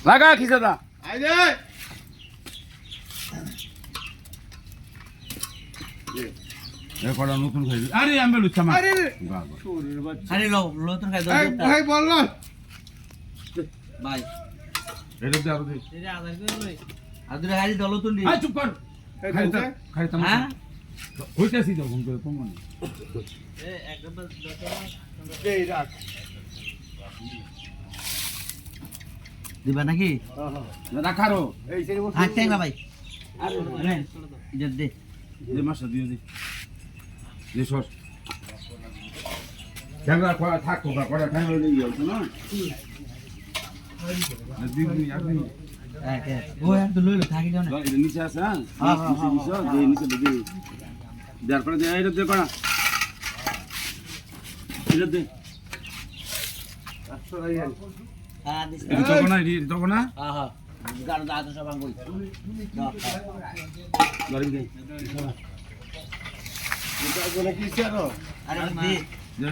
লাগা খিসাদা কটা নতুন খাই আরে আমি লুচ্ছা মা আরে লো নতুন খাই দাও ভাই বল না ভাই এটা দে আরো দে এটা আদার করে লই আদরে গাড়ি দলো তুলি আই চুপ কর খাই তাম হ্যাঁ হইতাছি তো ঘুম করে কমন এ একবার এই রাখ দিবা নাকি না রাখারো এই সেই বল হাঁটতে না ভাই আরে দে দে যে মাসা দিও দে যে সর ক্যামেরা করা থাকো বা করা টাইম হয়ে গেল তো না দিদি আপনি ও আর তো লইলো থাকি যাও না এটা নিচে আছে হ্যাঁ হ্যাঁ নিচে দে নিচে দে যার পরে দে এটা দে করা এটা দে হ্যাঁ দিস এটা তো না হ্যাঁ হ্যাঁ গাড়ি দাঁত সব আঙ্গুল গাড়ি দে এটা কি চানো আরে দি